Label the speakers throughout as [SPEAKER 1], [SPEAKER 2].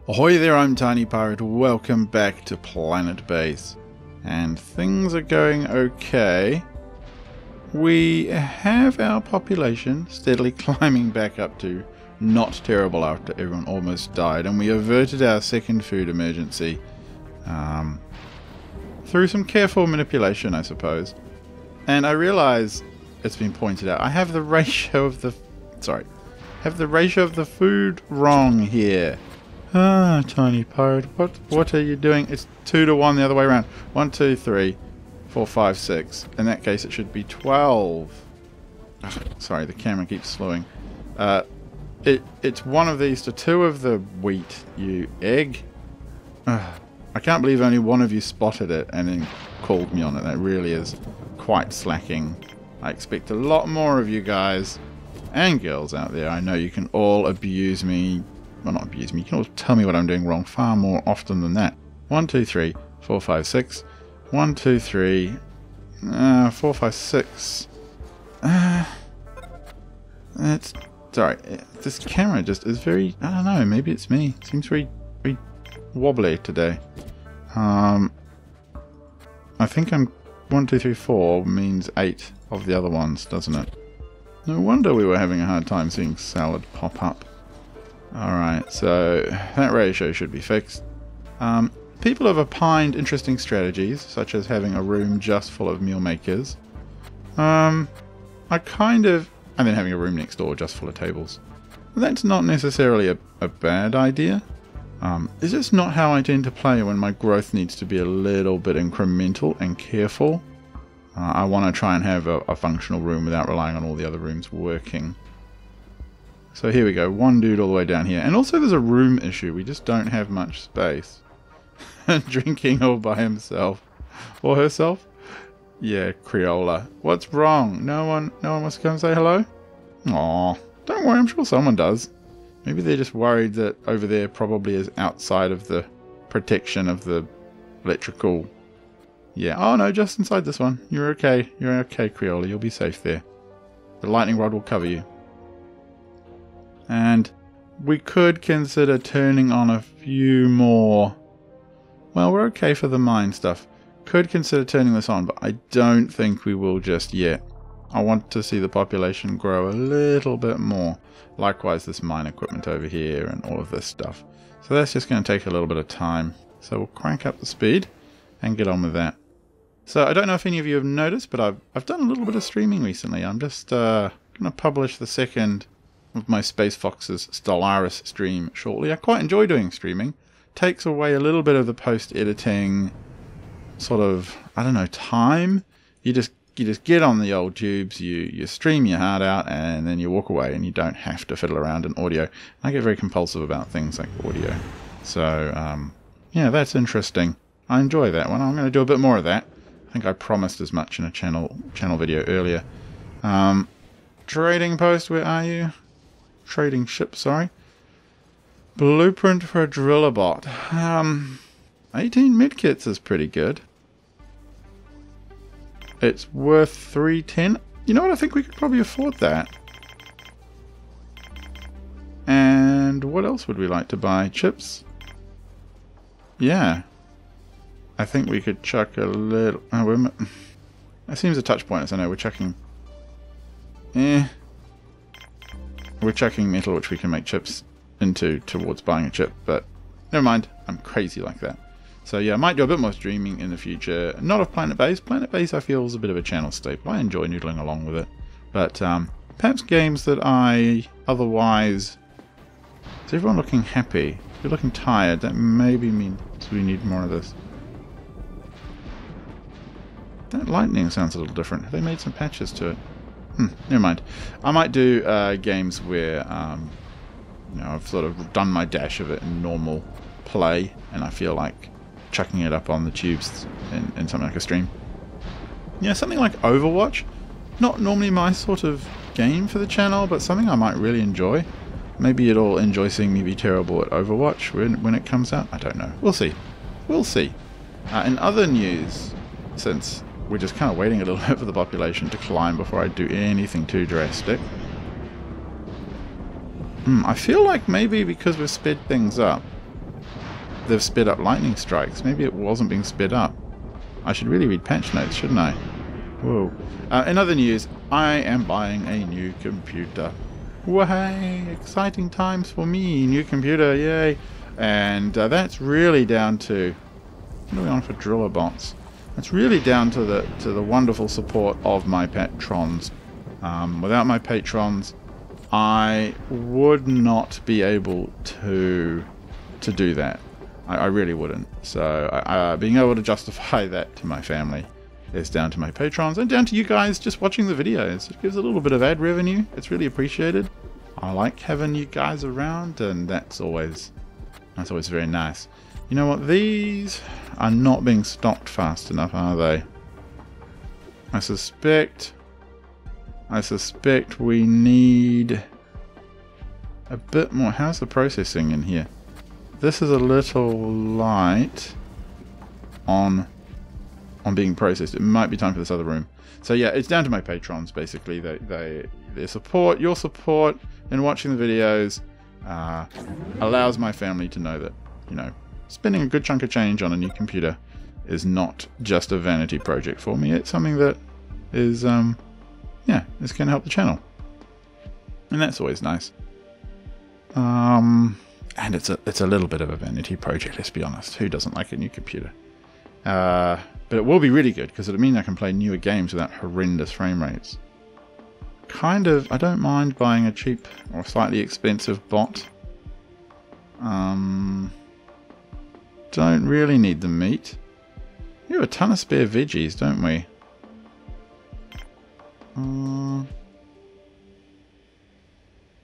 [SPEAKER 1] Ahoy there, I'm Tiny Pirate, welcome back to Planetbase. And things are going okay. We have our population steadily climbing back up to not terrible after everyone almost died, and we averted our second food emergency through some careful manipulation, I suppose. And I realize it's been pointed out, I have the ratio of the food wrong here. Ah, Tiny Pirate, what are you doing? It's 2 to 1 the other way around. 1, 2, 3, 4, 5, 6. In that case, it should be 12. Ugh, sorry, the camera keeps slowing. It's one of these to 2 of the wheat, you egg. Ugh, I can't believe only one of you spotted it and then called me on it. That really is quite slacking. I expect a lot more of you guys and girls out there. I know you can all abuse me. Well, not abuse me, you can all tell me what I'm doing wrong far more often than that. 1, 2, 3, 4, 5, 6. 1, 2, 3, 4, 5, 6. It's sorry. This camera just is very, I don't know, maybe it's me. It seems very wobbly today. I think I'm 1, 2, 3, 4 means 8 of the other ones, doesn't it? No wonder we were having a hard time seeing salad pop up. Alright, so that ratio should be fixed. People have opined interesting strategies, such as having a room just full of meal makers. And then having a room next door just full of tables. That's not necessarily a bad idea. It's just not how I tend to play when my growth needs to be a little bit incremental and careful. I want to try and have a functional room without relying on all the other rooms working. So here we go, one dude all the way down here. And also there's a room issue, we just don't have much space. Drinking all by himself. Or herself? Yeah, Creola. What's wrong? No one wants to come say hello? Aw, don't worry, I'm sure someone does. Maybe they're just worried that over there probably is outside of the protection of the electrical. Yeah, oh no, just inside this one. You're okay, Creola, you'll be safe there. The lightning rod will cover you. And we could consider turning on a few more. Well, we're okay for the mine stuff. Could consider turning this on, but I don't think we will just yet. I want to see the population grow a little bit more. Likewise, this mine equipment over here and all of this stuff. So that's just going to take a little bit of time. So we'll crank up the speed and get on with that. So I don't know if any of you have noticed, but I've done a little bit of streaming recently. I'm just going to publish the second of my Space Fox's Stellaris stream shortly. I quite enjoy doing streaming. Takes away a little bit of the post-editing sort of, I don't know, time. You just get on the old tubes, you stream your heart out, and then you walk away, and you don't have to fiddle around in audio. I get very compulsive about things like audio. So, yeah, that's interesting. I enjoy that one. I'm going to do a bit more of that. I think I promised as much in a channel video earlier. Trading post, where are you? Trading ship, sorry. Blueprint for a driller bot. 18 medkits is pretty good. It's worth 310. You know what? I think we could probably afford that. And what else would we like to buy? Chips? Yeah. I think we could chuck a little. Oh, that seems a touch pointless. I know we're chucking. We're chucking metal, which we can make chips into towards buying a chip, but never mind. I'm crazy like that. So yeah, I might do a bit more streaming in the future. Not of Planetbase. Planetbase I feel is a bit of a channel staple. I enjoy noodling along with it. But perhaps games that I otherwise... Is everyone looking happy? If you're looking tired, that maybe means we need more of this. That lightning sounds a little different. Have they made some patches to it? Never mind. I might do games where you know, I've sort of done my dash of it in normal play, and I feel like chucking it up on the tubes in something like a stream. Yeah, something like Overwatch. Not normally my sort of game for the channel, but something I might really enjoy. Maybe you'd all enjoy seeing me be terrible at Overwatch when it comes out. I don't know. We'll see. We'll see. In other news, since we're just kind of waiting a little bit for the population to climb before I do anything too drastic. I feel like maybe because we've sped things up, they've sped up lightning strikes. Maybe it wasn't being sped up. I should really read patch notes, shouldn't I? Whoa. In other news, I am buying a new computer. Way! Exciting times for me. New computer, yay! And that's really down to... What are we on for driller bots? It's really down to the wonderful support of my patrons. Without my patrons, I would not be able to do that. I really wouldn't. So being able to justify that to my family is down to my patrons and down to you guys just watching the videos. It gives a little bit of ad revenue. It's really appreciated. I like having you guys around, and that's always very nice. You know what? These are not being stocked fast enough, are they? I suspect we need a bit more. How's the processing in here? This is a little light on being processed. It might be time for this other room. So yeah, it's down to my patrons basically. Their support, your support in watching the videos allows my family to know that, you know, spending a good chunk of change on a new computer is not just a vanity project for me. It's something that is yeah, it's going to help the channel, and that's always nice. And it's a little bit of a vanity project, let's be honest. Who doesn't like a new computer? But it will be really good because it'll mean I can play newer games without horrendous frame rates. Kind of, I don't mind buying a cheap or slightly expensive bot. Don't really need the meat. We have a ton of spare veggies, don't we?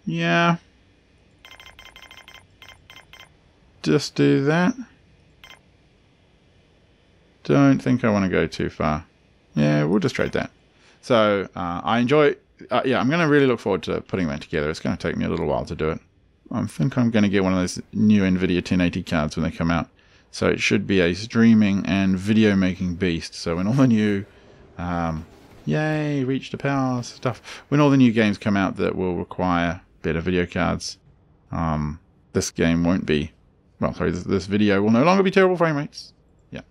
[SPEAKER 1] Yeah. Just do that. Don't think I want to go too far. Yeah, we'll just trade that. So, I enjoy... yeah, I'm going to really look forward to putting that together. It's going to take me a little while to do it. I think I'm going to get one of those new NVIDIA 1080 cards when they come out. So it should be a streaming and video making beast. So when all the new... yay, reach the power stuff. When all the new games come out that will require better video cards, this game won't be... Well, sorry, this video will no longer be terrible frame rates. Yeah.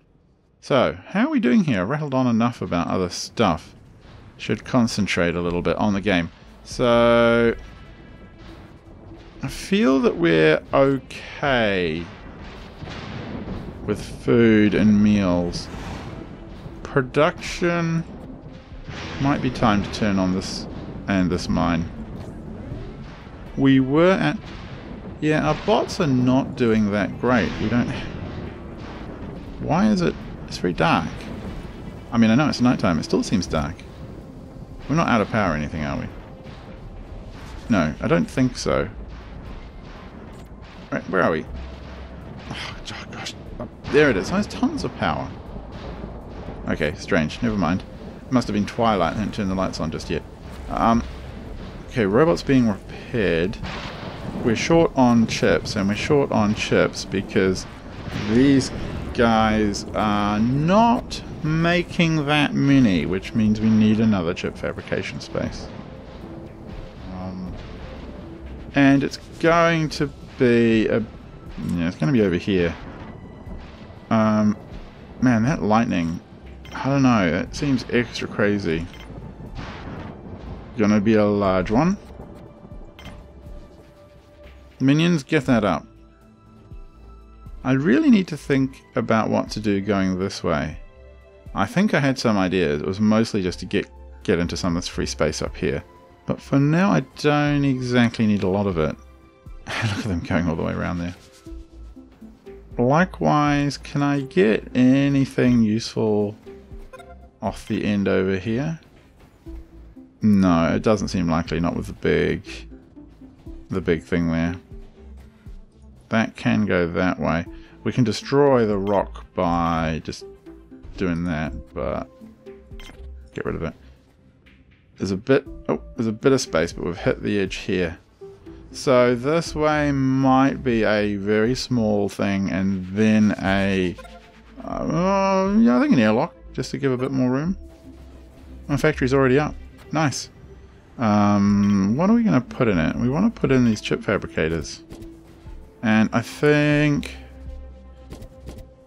[SPEAKER 1] So, how are we doing here? I've rattled on enough about other stuff. Should concentrate a little bit on the game. So, I feel that we're okay with food and meals. Production might be time to turn on this and this mine. We were at... Yeah, our bots are not doing that great. We don't... Why is it... It's very dark. I mean, I know it's nighttime. It still seems dark. We're not out of power or anything, are we? No, I don't think so. Right, where are we? Oh, gosh. There it is. There's tons of power. Okay, strange. Never mind. It must have been twilight. I haven't turned the lights on just yet. Okay, robots being repaired. We're short on chips, and we're short on chips because these guys are not making that many, which means we need another chip fabrication space. And it's going to be a... Yeah, it's going to be over here. Man, that lightning... I don't know, it seems extra crazy. Gonna be a large one. Minions, get that up. I really need to think about what to do going this way. I think I had some ideas. It was mostly just to get into some of this free space up here. But for now, I don't exactly need a lot of it. Look at them going all the way around there. Likewise, can I get anything useful off the end over here? No, it doesn't seem likely, not with the big thing there. That can go that way. We can destroy the rock by just doing that, but get rid of it. There's a bit of space, but we've hit the edge here. So this way might be a very small thing, and then a yeah, I think an airlock, just to give a bit more room. My factory's already up. Nice. What are we going to put in it? We want to put in these chip fabricators. And I think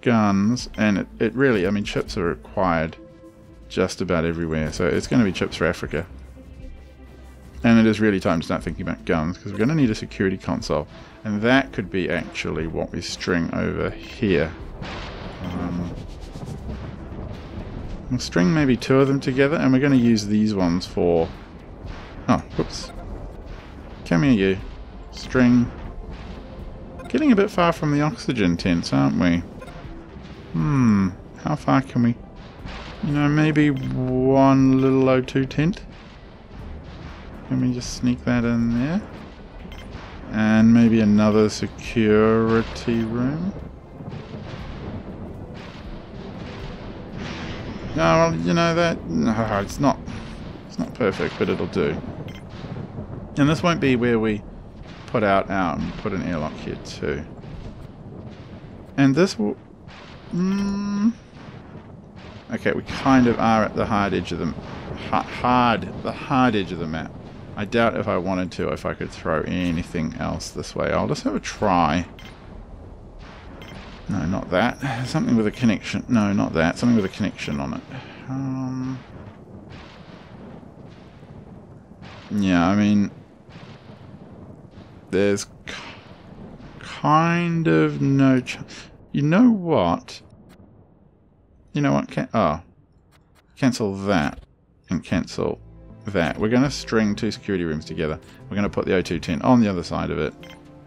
[SPEAKER 1] guns, and it really, I mean, chips are required just about everywhere, so it's going to be chips for Africa. And it is really time to start thinking about guns, because we're going to need a security console, and that could be actually what we string over here. We'll string maybe 2 of them together, and we're going to use these ones for... Oh, whoops. Come here, you. String. Getting a bit far from the oxygen tents, aren't we? How far can we... You know, maybe one little O2 tent? Can we just sneak that in there? And maybe another security room? No, well, you know that... No, it's not perfect, but it'll do. And this won't be where we put out and put an airlock here too. And this will... Okay, we kind of are at the hard edge of the... hard edge of the map. I doubt if I wanted to, if I could throw anything else this way. I'll just have a try. No, not that. Something with a connection. No, not that. Something with a connection on it. Yeah, I mean... There's kind of no chance. You know what? You know what? Cancel that and cancel that. We're going to string 2 security rooms together. We're going to put the O2 tent on the other side of it.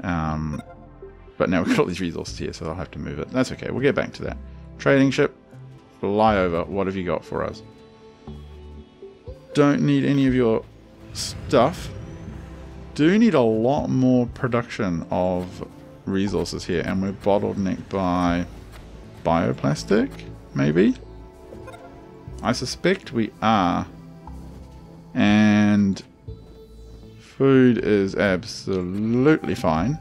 [SPEAKER 1] But now we've got all these resources here, so I'll have to move it. That's okay. We'll get back to that. Trading ship. Fly over. What have you got for us? Don't need any of your stuff. Do need a lot more production of resources here, and we're bottlenecked by bioplastic, maybe? I suspect we are. And food is absolutely fine.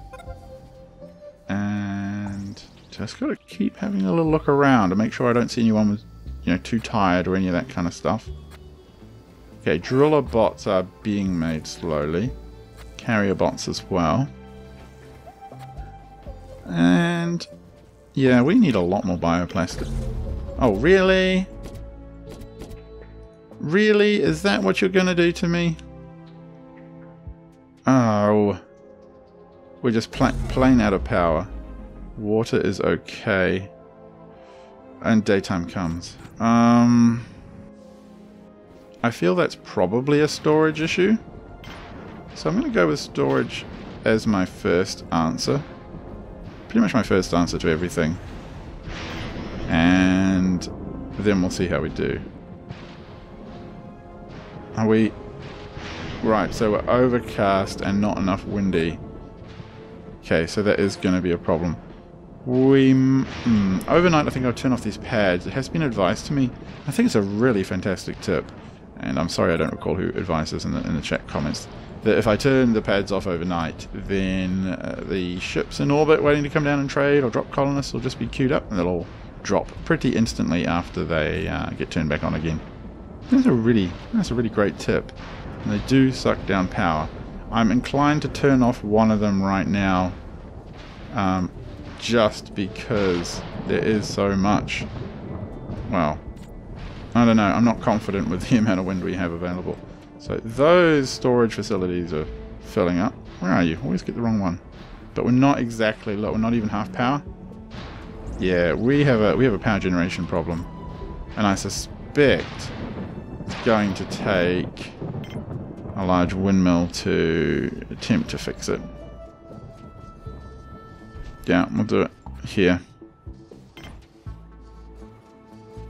[SPEAKER 1] And just gotta keep having a little look around to make sure I don't see anyone with, you know, too tired or any of that kind of stuff. Okay, driller bots are being made slowly. Carrier bots as well. And yeah, we need a lot more bioplastic. Oh, really? Really? Is that what you're going to do to me? Oh. We're just plain out of power. Water is okay. And daytime comes. I feel that's probably a storage issue. So I'm going to go with storage as my first answer. Pretty much my first answer to everything. And then we'll see how we do. Are we... Right, so we're overcast and not enough windy. Okay, so that is going to be a problem. Overnight I think I'll turn off these pads. It has been advised to me. I think it's a really fantastic tip. And I'm sorry I don't recall who advised this in the chat comments. That if I turn the pads off overnight, then the ships in orbit waiting to come down and trade or drop colonists will just be queued up, and they'll all drop pretty instantly after they get turned back on again. That's a really great tip. And they do suck down power. I'm inclined to turn off one of them right now, just because there is so much. Well, I don't know. I'm not confident with the amount of wind we have available. So those storage facilities are filling up. Where are you? Always get the wrong one. But we're not exactly low. We're not even half power. Yeah, we have a power generation problem, and I suspect it's going to take a large windmill to attempt to fix it. Yeah, we'll do it here.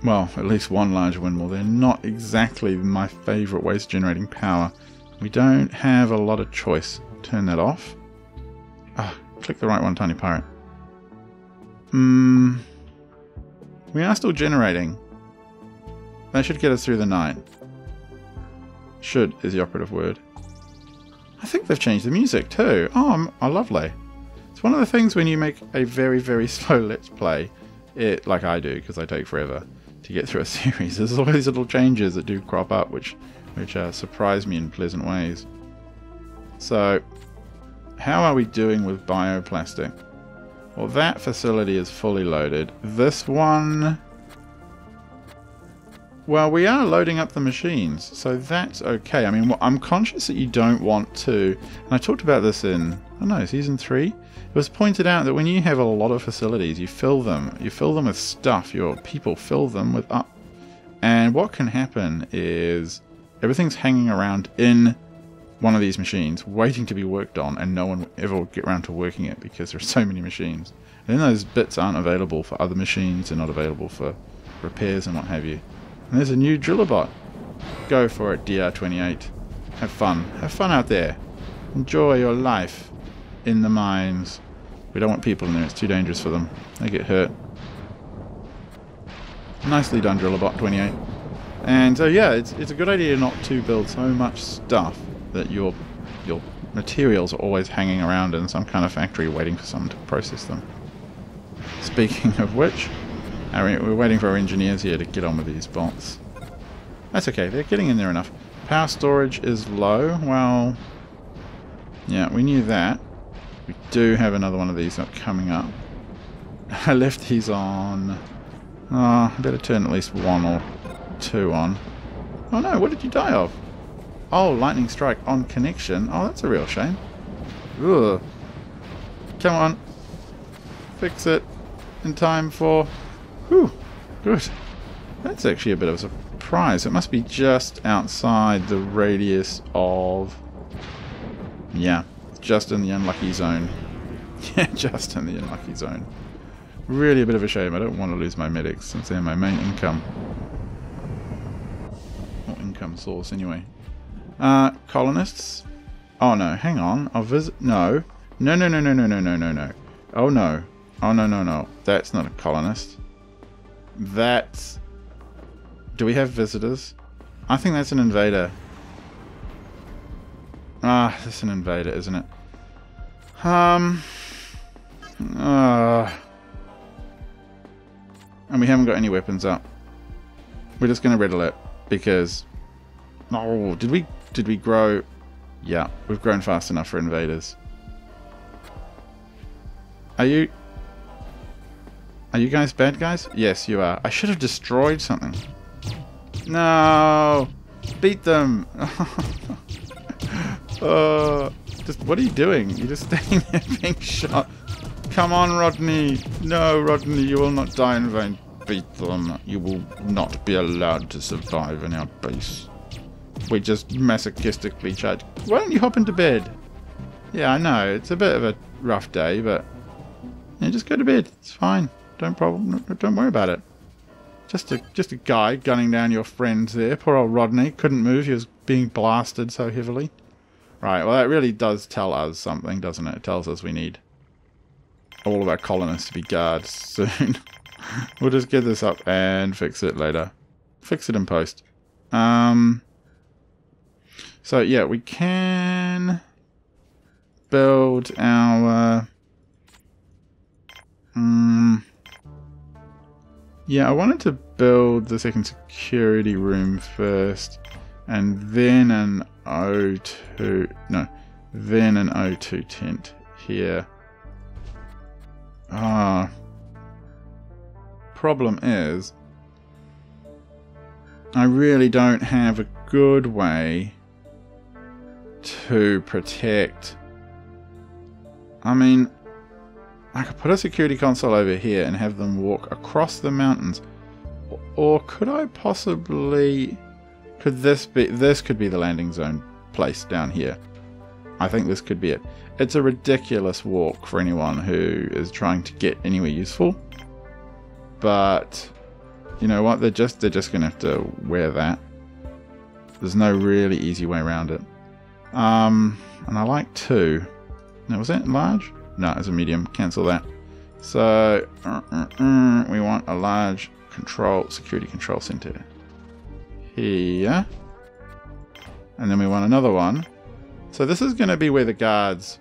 [SPEAKER 1] Well, at least one large windmill. They're not exactly my favourite ways of generating power. We don't have a lot of choice. Turn that off. Ah, click the right one, Tiny Pirate. We are still generating. That should get us through the night. Should is the operative word. I think they've changed the music too. Oh, lovely. It's one of the things when you make a very, very slow Let's Play, like I do, because I take forever to get through a series. There's always little changes that do crop up, which surprise me in pleasant ways. So, how are we doing with bioplastic? Well, that facility is fully loaded. This one... Well, we are loading up the machines, so that's okay. I mean, I'm conscious that you don't want to... And I talked about this in, I don't know, Season 3? It was pointed out that when you have a lot of facilities, you fill them. You fill them with stuff. Your people fill them with up. And what can happen is everything's hanging around in one of these machines, waiting to be worked on, and no one ever will get around to working it because there's so many machines. And then those bits aren't available for other machines, they're not available for repairs and what have you. And there's a new driller bot. Go for it, DR28. Have fun. Have fun out there. Enjoy your life in the mines. We don't want people in there, it's too dangerous for them. They get hurt. Nicely done, driller bot 28. And so yeah, it's a good idea not to build so much stuff that your materials are always hanging around in some kind of factory waiting for someone to process them. Speaking of which, we're waiting for our engineers here to get on with these bots. That's okay, they're getting in there enough. Power storage is low. Well, yeah, we knew that. We do have another one of these coming up. I left these on... Oh, I better turn at least 1 or 2 on. Oh no, what did you die of? Oh, lightning strike on connection. Oh, that's a real shame. Ugh. Come on. Fix it in time for... Whew, good. That's actually a bit of a surprise. It must be just outside the radius of... Yeah, just in the unlucky zone. Yeah, just in the unlucky zone. Really a bit of a shame. I don't want to lose my medics since they're my main income. Or income source, anyway. Colonists? Oh no, hang on. I'll visit... No. No, no, no, no, no, no, no, no, no. Oh no. Oh no, no, no. That's not a colonist. That's... Do we have visitors? I think that's an invader. Ah, that's an invader, isn't it? And we haven't got any weapons up. We're just going to red alert because... Oh, did we grow? Yeah, we've grown fast enough for invaders. Are you guys bad guys? Yes, you are. I should have destroyed something. No! Beat them! Just what are you doing? You're just staying there being shot. Come on, Rodney. No, Rodney, you will not die in vain. Beat them. You will not be allowed to survive in our base. We just masochistically charge. Why don't you hop into bed? Yeah, I know. It's a bit of a rough day, but... Yeah, just go to bed. It's fine. Don't worry about it. Just a guy gunning down your friends there. Poor old Rodney. Couldn't move. He was being blasted so heavily. Right, well that really does tell us something, doesn't it? It tells us we need all of our colonists to be guards soon. We'll just get this up and fix it later. Fix it in post. So yeah, we can build our... Yeah, I wanted to build the second security room first, and then an O2... No, then an O2 tent here. Problem is, I really don't have a good way to protect... I mean... I could put a security console over here and have them walk across the mountains. Or could I possibly... Could this be... This could be the landing zone place down here. I think this could be it. It's a ridiculous walk for anyone who is trying to get anywhere useful. But... You know what? They're just going to have to wear that. There's no really easy way around it. And I like 2. Now, was that large? No, it's a medium. Cancel that. So, we want a large security control center here. And then we want another one. So this is going to be where the guards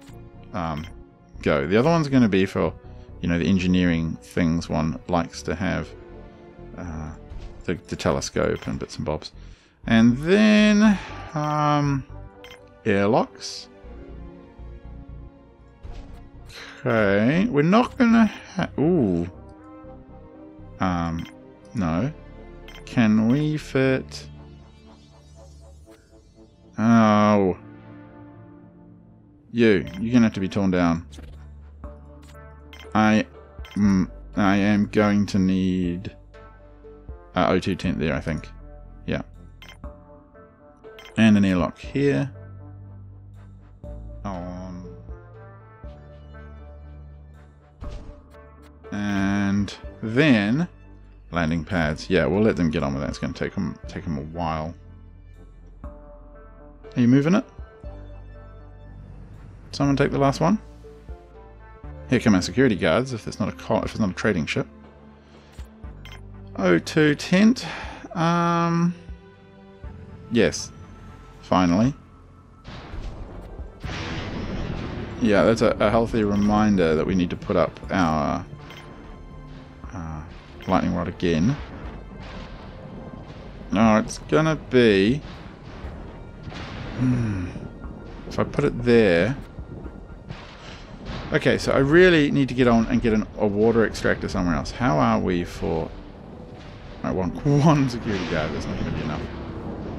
[SPEAKER 1] go. The other one's going to be for, you know, the engineering things one likes to have. The telescope and bits and bobs. And then airlocks. Okay, we're not gonna ooh. No. Can we fit... Oh. You're gonna have to be torn down. I am going to need... O2 tent there, I think. Yeah. And an airlock here. And then landing pads. Yeah, we'll let them get on with that. It's going to take them a while. Are you moving it? Someone take the last one. Here come our security guards. If it's not a trading ship. O2 tent. Yes. Finally. Yeah, that's a healthy reminder that we need to put up our lightning rod again. No, it's gonna be... If I put it there... Okay, so I really need to get on and get a water extractor somewhere else. How are we for... I want one security guard, that's not going to be enough.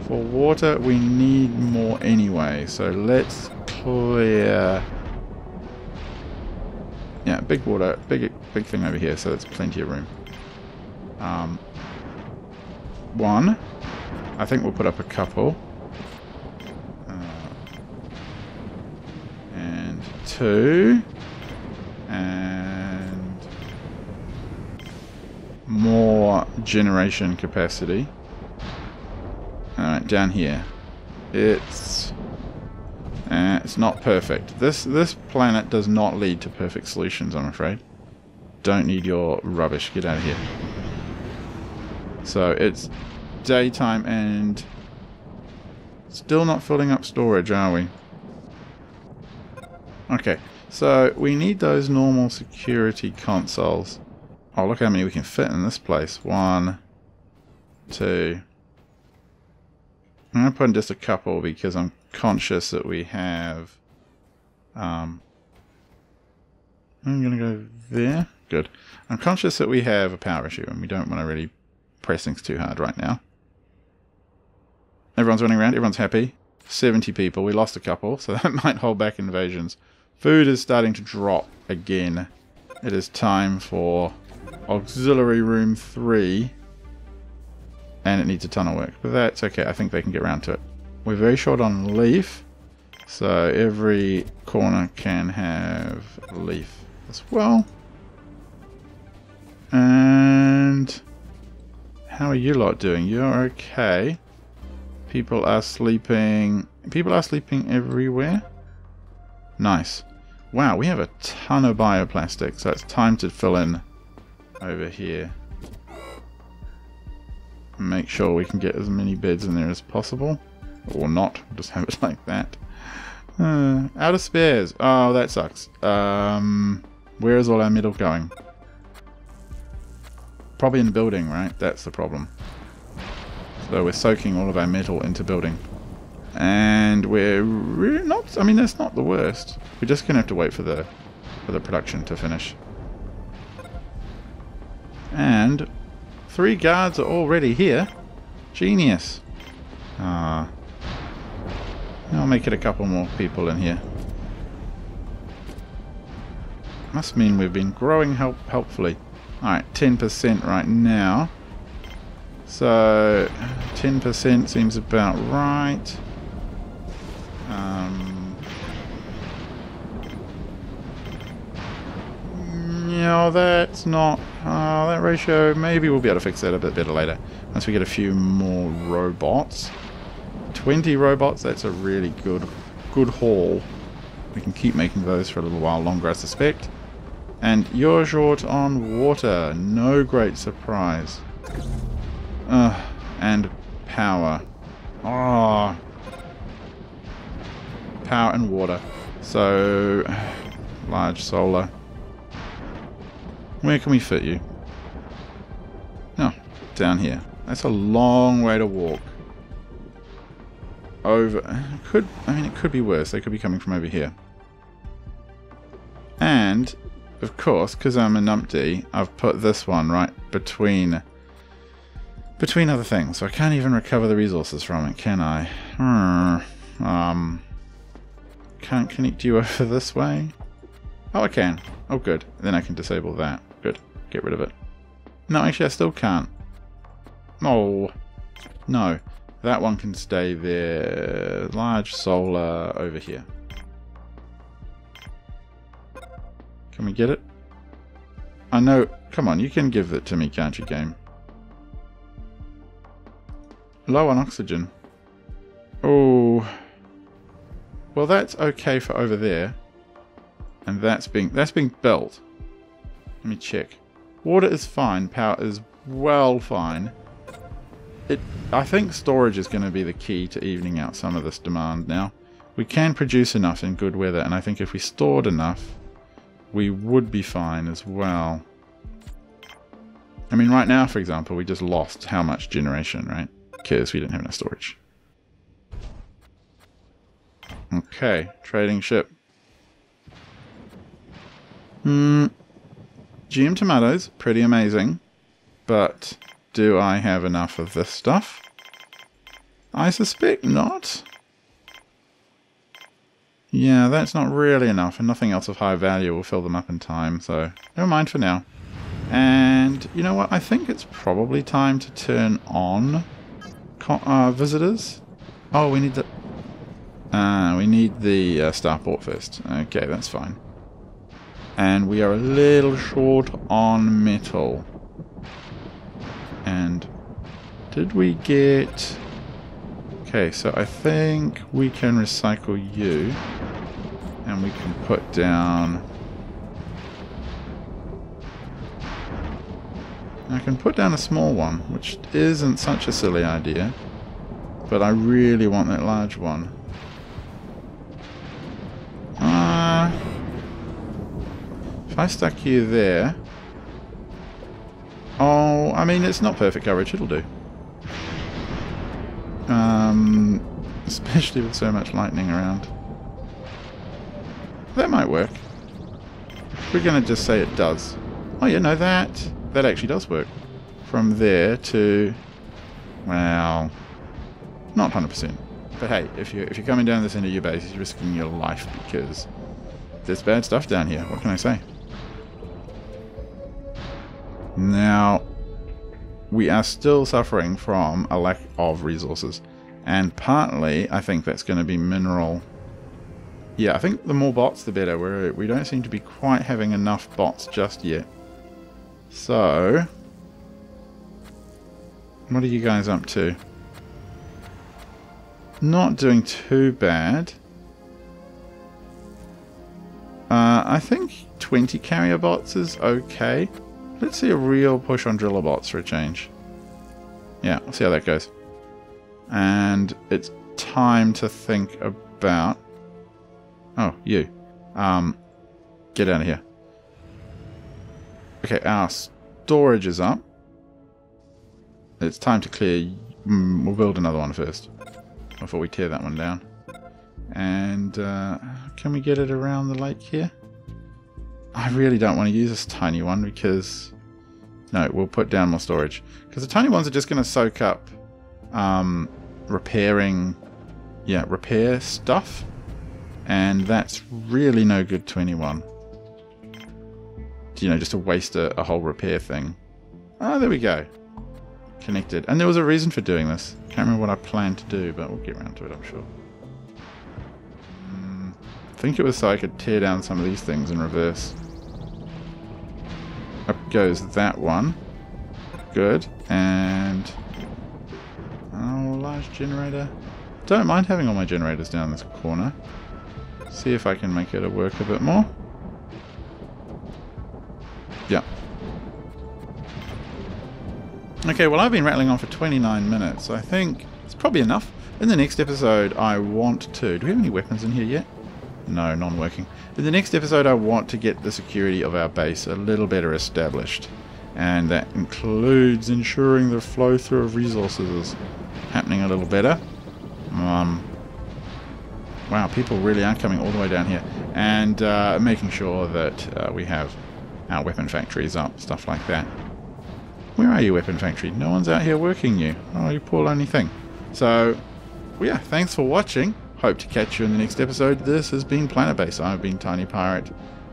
[SPEAKER 1] For water, we need more anyway, so let's clear... Yeah, big water, big thing over here, so there's plenty of room. One. I think we'll put up a couple. And two. And more generation capacity. Alright, down here. It's not perfect. This planet does not lead to perfect solutions, I'm afraid. Don't need your rubbish. Get out of here. So it's daytime and still not filling up storage, are we? Okay, so we need those normal security consoles. Oh, look how many we can fit in this place. 1, 2. I'm going to put in just a couple because I'm conscious that we have... I'm going to go there. Good. I'm conscious that we have a power issue and we don't want to really press things too hard right now. Everyone's running around. Everyone's happy. 70 people. We lost a couple, so that might hold back invasions. Food is starting to drop again. It is time for auxiliary room 3. And it needs a ton of work. But that's okay. I think they can get around to it. We're very short on leaf. So every corner can have leaf as well. And how are you lot doing? You're okay. People are sleeping. People are sleeping everywhere. Nice. Wow, we have a ton of bioplastic. So it's time to fill in over here. Make sure we can get as many beds in there as possible. Or not. Just have it like that. Out of spares. Oh, that sucks. Where is all our metal going? Probably in the building, right? That's the problem. So we're soaking all of our metal into building. And we're really not... I mean, that's not the worst. We're just going to have to wait for the production to finish. And 3 guards are already here. Genius. I'll make it a couple more people in here. Must mean we've been growing helpfully. Alright, 10% right now. So 10% seems about right. No, that's not... that ratio, maybe we'll be able to fix that a bit better later. Once we get a few more robots. 20 robots, that's a really good haul. We can keep making those for a little while longer, I suspect. And you're short on water. No great surprise. And power. Oh. Power and water. So, large solar. Where can we fit you? Oh, down here. That's a long way to walk. Over. I mean, it could be worse. They could be coming from over here. And, of course, because I'm a numpty, I've put this one right between other things. So I can't even recover the resources from it, can I? Can't connect you over this way? Oh, I can. Oh, good. Then I can disable that. Good. Get rid of it. No, actually, I still can't. Oh, no. That one can stay there. Large solar over here. Can we get it? I know. Come on, you can give it to me, can't you, game? Low on oxygen. Oh. Well, that's okay for over there. And that's being built. Let me check. Water is fine. Power is well fine. I think storage is going to be the key to evening out some of this demand now. We can produce enough in good weather, and I think if we stored enough, we would be fine as well. I mean, right now, for example, we just lost how much generation, right? Because we didn't have enough storage. Okay, trading ship. GM tomatoes, pretty amazing. But do I have enough of this stuff? I suspect not. Yeah, that's not really enough, and nothing else of high value will fill them up in time, so never mind for now. And you know what? I think it's probably time to turn on visitors. Oh, we need the starport first. Okay, that's fine. And we are a little short on metal. And did we get... Okay, so I think we can recycle you. And we can put down... I can put down a small one, which isn't such a silly idea. But I really want that large one. If I stuck you there... Oh, I mean, it's not perfect coverage, it'll do. Especially with so much lightning around. That might work. We're going to just say it does. Oh yeah, no, that actually does work. From there to... Well... Not 100%. But hey, if you're coming down this end of your base, you're risking your life because there's bad stuff down here. What can I say? Now, we are still suffering from a lack of resources. And partly, I think that's going to be mineral. Yeah, I think the more bots, the better. We don't seem to be quite having enough bots just yet. So, what are you guys up to? Not doing too bad. I think 20 carrier bots is okay. Let's see a real push on driller bots for a change. Yeah, we'll see how that goes. And it's time to think about... Oh, you. Get out of here. Okay, our storage is up. It's time to clear... we'll build another one first. Before we tear that one down. And can we get it around the lake here? I really don't want to use this tiny one because... No, we'll put down more storage. Because the tiny ones are just going to soak up repairing... Yeah, repair stuff. And that's really no good to anyone. You know, just to waste a whole repair thing. Ah, there we go. Connected. And there was a reason for doing this. Can't remember what I planned to do, but we'll get around to it, I'm sure. I think it was so I could tear down some of these things in reverse. Up goes that one. Good. And... Oh, large generator. Don't mind having all my generators down this corner. See if I can make it work a bit more. Yeah. Okay, well I've been rattling on for 29 minutes. I think it's probably enough. In the next episode I want to... Do we have any weapons in here yet? No, non-working. In the next episode I want to get the security of our base a little better established. And that includes ensuring the flow through of resources is happening a little better. Wow, people really are coming all the way down here. and making sure that we have our weapon factories up, stuff like that. Where are you, weapon factory? No one's out here working you. Oh, you poor lonely thing. So, well, yeah, thanks for watching. Hope to catch you in the next episode. This has been Planetbase. I've been Tiny Pirate.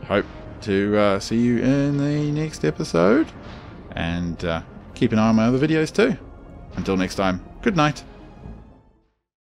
[SPEAKER 1] Hope to see you in the next episode. And keep an eye on my other videos too. Until next time, good night.